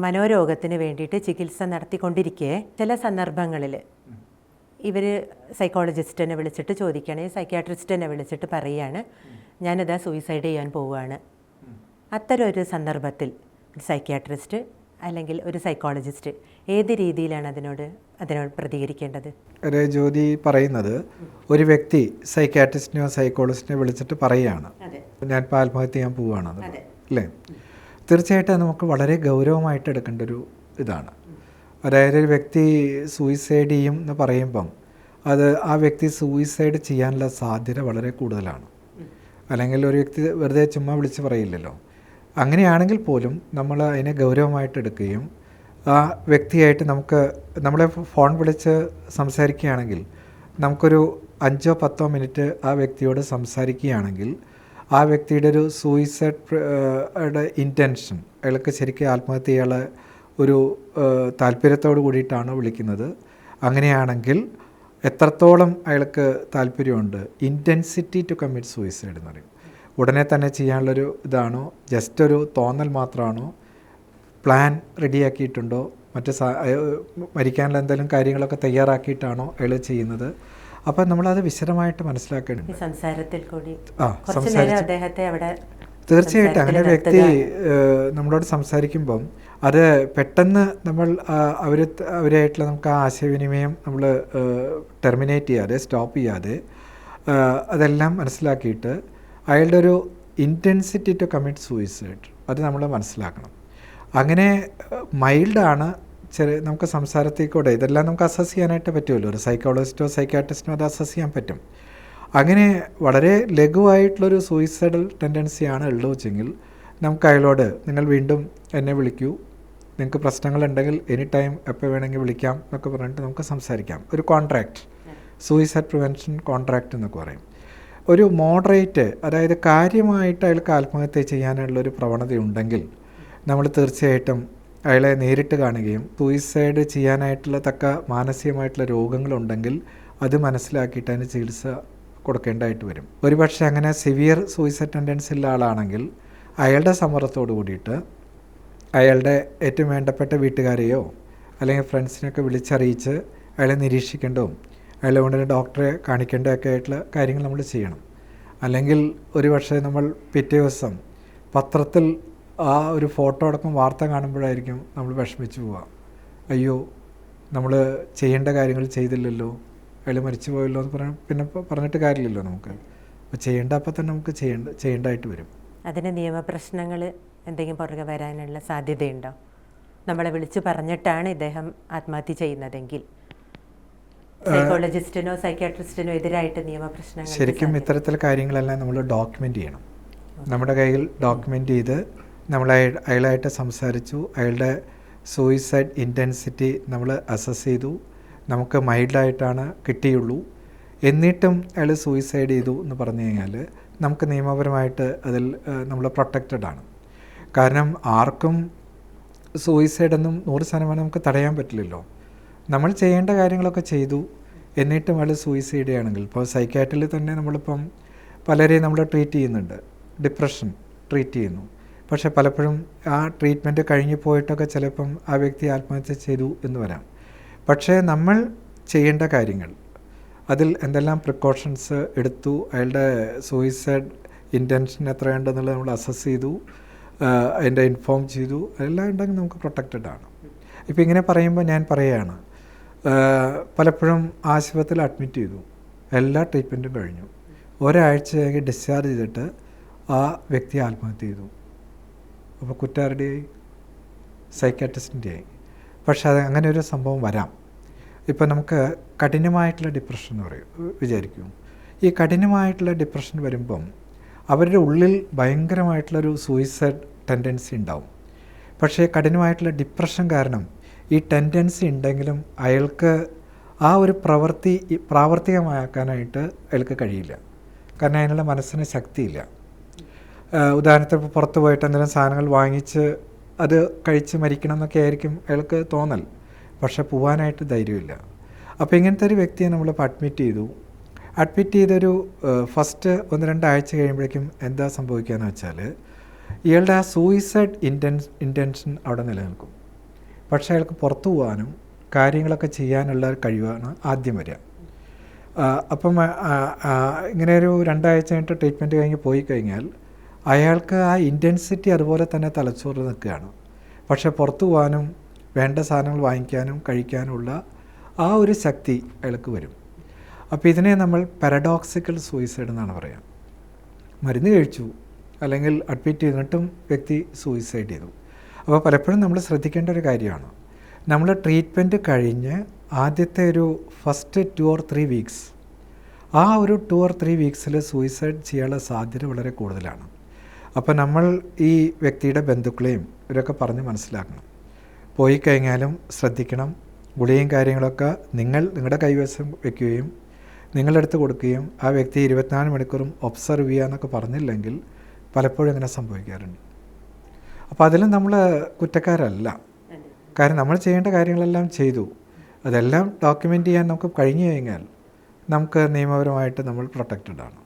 മനോരോഗത്തിന് വേണ്ടിയിട്ട് ചികിത്സ നടത്തിക്കൊണ്ടിരിക്കെ ചില സന്ദർഭങ്ങളിൽ ഇവർ സൈക്കോളജിസ്റ്റിനെ വിളിച്ചിട്ട് ചോദിക്കുകയാണ്, സൈക്യാട്രിസ്റ്റിനെ വിളിച്ചിട്ട് പറയുകയാണ്, ഞാനിതാ സൂയിസൈഡ് ചെയ്യാൻ പോവുകയാണ്. അത്തരം ഒരു സന്ദർഭത്തിൽ ഒരു സൈക്യാട്രിസ്റ്റ് അല്ലെങ്കിൽ ഒരു സൈക്കോളജിസ്റ്റ് ഏത് രീതിയിലാണ് അതിനോട് പ്രതികരിക്കേണ്ടത്? ജ്യോതി പറയുന്നത്, ഒരു വ്യക്തി സൈക്യാട്രിസ്റ്റിനെയോ സൈക്കോളജിസ്റ്റിനെയോ വിളിച്ചിട്ട് പറയുകയാണ്, ഞാനിപ്പോൾ ആത്മഹത്യ ചെയ്യാൻ പോവുകയാണ് അല്ലേ? തീർച്ചയായിട്ടും നമുക്ക് വളരെ ഗൗരവമായിട്ട് എടുക്കേണ്ട ഒരു ഇതാണ്. അതായത് ഒരു വ്യക്തി സൂയിസൈഡ് ചെയ്യും എന്ന് പറയുമ്പം അത് ആ വ്യക്തി സൂയിസൈഡ് ചെയ്യാനുള്ള സാധ്യത വളരെ കൂടുതലാണ്. അല്ലെങ്കിൽ ഒരു വ്യക്തി വെറുതെ ചുമ്മാ വിളിച്ച് പറയില്ലല്ലോ. അങ്ങനെയാണെങ്കിൽ പോലും നമ്മൾ അതിനെ ഗൗരവമായിട്ട് എടുക്കുകയും ആ വ്യക്തിയായിട്ട് നമ്മളെ ഫോൺ വിളിച്ച് സംസാരിക്കുകയാണെങ്കിൽ നമുക്കൊരു 5-10 മിനിറ്റ് ആ വ്യക്തിയോട് സംസാരിക്കുകയാണെങ്കിൽ ആ വ്യക്തിയുടെ ഒരു സൂയിസൈഡ് ഇൻറ്റൻഷൻ, അയാൾക്ക് ശരിക്കും ആത്മഹത്യ ചെയ്യാനുള്ള ഒരു താല്പര്യത്തോട് കൂടിയിട്ടാണ് വിളിക്കുന്നത്. അങ്ങനെയാണെങ്കിൽ എത്രത്തോളം അയാൾക്ക് താല്പര്യമുണ്ട്, ഇൻറ്റൻസിറ്റി ടു കമ്മിറ്റ് സൂയിസൈഡ് എന്ന് പറയും. ഉടനെ തന്നെ ചെയ്യാനുള്ളൊരു ഇതാണോ, ജസ്റ്റ് ഒരു തോന്നൽ മാത്രമാണോ, പ്ലാൻ റെഡിയാക്കിയിട്ടുണ്ടോ, മരിക്കാനുള്ള എന്തെങ്കിലും കാര്യങ്ങളൊക്കെ തയ്യാറാക്കിയിട്ടാണോ അയാൾ ചെയ്യുന്നത്? അപ്പം നമ്മളത് വിശദമായിട്ട് മനസ്സിലാക്കേണ്ടത്. തീർച്ചയായിട്ടും അങ്ങനെ ഒരു വ്യക്തി നമ്മളോട് സംസാരിക്കുമ്പം അത് പെട്ടെന്ന് നമ്മൾ അവരായിട്ടുള്ള നമുക്ക് ആ ആശയവിനിമയം നമ്മൾ ടെർമിനേറ്റ് ചെയ്യാതെ, സ്റ്റോപ്പ് ചെയ്യാതെ അതെല്ലാം മനസ്സിലാക്കിയിട്ട് അയാളുടെ ഒരു ഇൻറ്റൻസിറ്റി ടു കമ്മിറ്റ് സൂയിസൈഡ് അത് നമ്മൾ മനസ്സിലാക്കണം. അങ്ങനെ മൈൽഡാണ് നമുക്ക് സംസാരത്തിൽ കൂടെ ഇതെല്ലാം നമുക്ക് അസസ് ചെയ്യാനായിട്ട് പറ്റുമല്ലോ. ഒരു സൈക്കോളജിസ്റ്റോ സൈക്യാട്രിസ്റ്റിനോ അത് അസസ് ചെയ്യാൻ പറ്റും. അങ്ങനെ വളരെ ലഘുവായിട്ടുള്ളൊരു സൂയിസൈഡൽ ടെൻഡൻസിയാണ് ഉള്ളതെങ്കിൽ നമുക്ക് അയാളോട്, നിങ്ങൾ വീണ്ടും എന്നെ വിളിക്കൂ, നിങ്ങൾക്ക് പ്രശ്നങ്ങളുണ്ടെങ്കിൽ എനി ടൈം എപ്പോൾ വേണമെങ്കിൽ വിളിക്കാം എന്നൊക്കെ പറഞ്ഞിട്ട് നമുക്ക് സംസാരിക്കാം. ഒരു കോൺട്രാക്റ്റ്, സൂയിസൈഡ് പ്രിവെൻഷൻ കോൺട്രാക്റ്റ് എന്നൊക്കെ പറയും. ഒരു മോഡറേറ്റ്, അതായത് കാര്യമായിട്ട് അയാൾക്ക് ആത്മഹത്യ ചെയ്യാനുള്ളൊരു പ്രവണതയുണ്ടെങ്കിൽ നമ്മൾ തീർച്ചയായിട്ടും അയാളെ നേരിട്ട് കാണുകയും സൂയിസൈഡ് ചെയ്യാനായിട്ടുള്ള തക്ക മാനസികമായിട്ടുള്ള രോഗങ്ങളുണ്ടെങ്കിൽ അത് മനസ്സിലാക്കിയിട്ട് അതിന് ചികിത്സ കൊടുക്കേണ്ടതായിട്ട് വരും. ഒരുപക്ഷെ അങ്ങനെ സിവിയർ സൂയിസൈഡ് ടെൻഡൻസി ഉള്ള ആളാണെങ്കിൽ അയാളുടെ സമ്മർദ്ദത്തോട് കൂടിയിട്ട് അയാളുടെ ഏറ്റവും വേണ്ടപ്പെട്ട വീട്ടുകാരെയോ അല്ലെങ്കിൽ ഫ്രണ്ട്സിനെയൊക്കെ വിളിച്ചറിയിച്ച് അയാളെ നിരീക്ഷിക്കേണ്ടതും അയാളെ കൊണ്ട് ഡോക്ടറെ കാണിക്കേണ്ടതൊക്കെ ആയിട്ടുള്ള കാര്യങ്ങൾ നമ്മൾ ചെയ്യണം. അല്ലെങ്കിൽ ഒരുപക്ഷെ നമ്മൾ പിറ്റേ ദിവസം പത്രത്തിൽ ആ ഒരു ഫോട്ടോ അടക്കം വാർത്ത കാണുമ്പോഴായിരിക്കും നമ്മൾ വിഷമിച്ച് പോവുക. അയ്യോ, നമ്മൾ ചെയ്യേണ്ട കാര്യങ്ങൾ ചെയ്തില്ലല്ലോ, അയാൾ മരിച്ചു പോയല്ലോ എന്ന് പിന്നെ പറഞ്ഞിട്ട് കാര്യമില്ലല്ലോ നമുക്ക്. അപ്പോൾ അപ്പം തന്നെ നമുക്ക് ചെയ്യേണ്ടതായിട്ട് വരും. അതിന് നിയമപ്രശ്നങ്ങൾ എന്തെങ്കിലും പുറകെ വരാനുള്ള സാധ്യതയുണ്ടോ? നമ്മളെ വിളിച്ച് പറഞ്ഞിട്ടാണ് ഇദ്ദേഹം ആത്മഹത്യ ചെയ്യുന്നതെങ്കിൽ സൈക്കോളജിസ്റ്റിനോ സൈക്യാട്രിസ്റ്റിനോ എതിരായിട്ട് നിയമപ്രശ്നങ്ങൾ? ശരിക്കും ഇത്തരത്തിലുള്ള കാര്യങ്ങളെല്ലാം നമ്മൾ ഡോക്യുമെൻ്റ് ചെയ്യണം. നമ്മുടെ കയ്യിൽ ഡോക്യുമെൻ്റ് ചെയ്ത് നമ്മൾ അയാളായിട്ട് സംസാരിച്ചു, അയാളുടെ സൂയിസൈഡ് ഇൻറ്റൻസിറ്റി നമ്മൾ അസസ് ചെയ്തു, നമുക്ക് മൈൽഡായിട്ടാണ് കിട്ടിയുള്ളൂ, എന്നിട്ടും അയാൾ സൂയിസൈഡ് ചെയ്തു എന്ന് പറഞ്ഞു കഴിഞ്ഞാൽ നമുക്ക് നിയമപരമായിട്ട് അതിൽ നമ്മൾ പ്രൊട്ടക്റ്റഡ് ആണ്. കാരണം ആർക്കും സൂയിസൈഡൊന്നും 100% നമുക്ക് തടയാൻ പറ്റില്ലല്ലോ. നമ്മൾ ചെയ്യേണ്ട കാര്യങ്ങളൊക്കെ ചെയ്തു, എന്നിട്ടും അയാൾ സൂയിസൈഡ് ചെയ്യുകയാണെങ്കിൽ, ഇപ്പോൾ സൈക്യാട്രിയിൽ തന്നെ നമ്മളിപ്പം പലരെയും നമ്മൾ ട്രീറ്റ് ചെയ്യുന്നുണ്ട്, ഡിപ്രഷൻ ട്രീറ്റ് ചെയ്യുന്നു. പക്ഷേ പലപ്പോഴും ആ ട്രീറ്റ്മെൻറ്റ് കഴിഞ്ഞു പോയിട്ടൊക്കെ ചിലപ്പം ആ വ്യക്തി ആത്മഹത്യ ചെയ്തു എന്ന് വരാം. പക്ഷേ നമ്മൾ ചെയ്യേണ്ട കാര്യങ്ങൾ, അതിൽ എന്തെല്ലാം പ്രിക്കോഷൻസ് എടുത്തു, അയാളുടെ സൂയിസൈഡ് ഇൻറ്റൻഷൻ എത്രയുണ്ടെന്നുള്ളത് നമ്മൾ അസസ് ചെയ്തു, അതിൻ്റെ ഇൻഫോം ചെയ്തു, അതെല്ലാം ഉണ്ടെങ്കിൽ നമുക്ക് പ്രൊട്ടക്റ്റഡ് ആണ്. ഇപ്പോൾ ഇങ്ങനെ പറയുമ്പോൾ ഞാൻ പറയുകയാണ്, പലപ്പോഴും ആശുപത്രിയിൽ അഡ്മിറ്റ് ചെയ്തു, എല്ലാ ട്രീറ്റ്മെൻറ്റും കഴിഞ്ഞു, ഒരാഴ്ച കഴിഞ്ഞ് ഡിസ്ചാർജ് ചെയ്തിട്ട് ആ വ്യക്തി ആത്മഹത്യ ചെയ്തു. അപ്പോൾ കുറ്റാരുടെയായി? സൈക്യാട്രിസ്റ്റിൻ്റെ ആയി. പക്ഷെ അത് അങ്ങനെ ഒരു സംഭവം വരാം. ഇപ്പോൾ നമുക്ക് കഠിനമായിട്ടുള്ള ഡിപ്രഷൻ എന്ന് പറയും വിചാരിക്കും. ഈ കഠിനമായിട്ടുള്ള ഡിപ്രഷൻ വരുമ്പം അവരുടെ ഉള്ളിൽ ഭയങ്കരമായിട്ടുള്ളൊരു സൂയിസൈഡ് ടെൻഡൻസി ഉണ്ടാവും. പക്ഷേ കഠിനമായിട്ടുള്ള ഡിപ്രഷൻ കാരണം ഈ ടെൻഡൻസി ഉണ്ടെങ്കിലും അയാൾക്ക് ആ ഒരു പ്രവൃത്തി പ്രാവർത്തികമാക്കാനായിട്ട് അയാൾക്ക് കഴിയില്ല. കാരണം അതിനുള്ള മനസ്സിന് ശക്തിയില്ല. ഉദാഹരണത്തിന് ഇപ്പോൾ പുറത്ത് പോയിട്ട് എന്തെങ്കിലും സാധനങ്ങൾ വാങ്ങിച്ച് അത് കഴിച്ച് മരിക്കണം എന്നൊക്കെ ആയിരിക്കും അയാൾക്ക് തോന്നൽ, പക്ഷെ പോകാനായിട്ട് ധൈര്യമില്ല. അപ്പോൾ ഇങ്ങനത്തെ ഒരു വ്യക്തിയെ നമ്മളിപ്പോൾ അഡ്മിറ്റ് ചെയ്തൊരു ഫസ്റ്റ് 1-2 ആഴ്ച കഴിയുമ്പോഴേക്കും എന്താ സംഭവിക്കുകയെന്ന് വെച്ചാൽ ഇയാളുടെ ആ സൂയിസൈഡ് ഇൻറ്റൻഷൻ അവിടെ നിലനിൽക്കും. പക്ഷേ അയാൾക്ക് പുറത്തു പോകാനും കാര്യങ്ങളൊക്കെ ചെയ്യാനുള്ള കഴിവാണ് ആദ്യം വരിക. അപ്പം ഇങ്ങനെ ഒരു 2 ആഴ്ച കഴിഞ്ഞിട്ട് ട്രീറ്റ്മെൻറ്റ് കഴിഞ്ഞ് പോയി കഴിഞ്ഞാൽ അയാൾക്ക് ആ ഇൻറ്റൻസിറ്റി അതുപോലെ തന്നെ തലച്ചോറിൽ നിൽക്കുകയാണ്. പക്ഷേ പുറത്തു പോകാനും വേണ്ട സാധനങ്ങൾ വാങ്ങിക്കാനും കഴിക്കാനുമുള്ള ആ ഒരു ശക്തി അയാൾക്ക് വരും. അപ്പോൾ ഇതിനെ നമ്മൾ പാരഡോക്സിക്കൽ സൂയിസൈഡ് എന്നാണ് പറയുക. മരുന്ന് കഴിച്ചു അല്ലെങ്കിൽ അഡ്മിറ്റ് ചെയ്തിട്ടും വ്യക്തി സൂയിസൈഡ് ചെയ്തു. അപ്പോൾ പലപ്പോഴും നമ്മൾ ശ്രദ്ധിക്കേണ്ട ഒരു കാര്യമാണ്, നമ്മൾ ട്രീറ്റ്മെൻറ്റ് കഴിഞ്ഞ് ആദ്യത്തെ ഒരു ഫസ്റ്റ് 2 or 3 വീക്സ്, ആ ഒരു 2 or 3 വീക്സിൽ സൂയിസൈഡ് ചെയ്യാനുള്ള സാധ്യത വളരെ കൂടുതലാണ്. അപ്പോൾ നമ്മൾ ഈ വ്യക്തിയുടെ ബന്ധുക്കളെയും ഇവരൊക്കെ പറഞ്ഞ് മനസ്സിലാക്കണം. പോയി കഴിഞ്ഞാലും ശ്രദ്ധിക്കണം. ഗുളികയും കാര്യങ്ങളൊക്കെ നിങ്ങളുടെ കൈവശം വയ്ക്കുകയും നിങ്ങളുടെ അടുത്ത് കൊടുക്കുകയും ആ വ്യക്തി 24 മണിക്കൂറും ഒബ്സർവ് ചെയ്യുക എന്നൊക്കെ പറഞ്ഞില്ലെങ്കിൽ പലപ്പോഴും അങ്ങനെ സംഭവിക്കാറുണ്ട്. അപ്പോൾ അതിലും നമ്മൾ കുറ്റക്കാരല്ല. കാരണം നമ്മൾ ചെയ്യേണ്ട കാര്യങ്ങളെല്ലാം ചെയ്തു. അതെല്ലാം ഡോക്യുമെൻ്റ് ചെയ്യാൻ നമുക്ക് കഴിഞ്ഞു കഴിഞ്ഞാൽ നമുക്ക് നിയമപരമായിട്ട് നമ്മൾ പ്രൊട്ടക്റ്റഡ് ആണ്.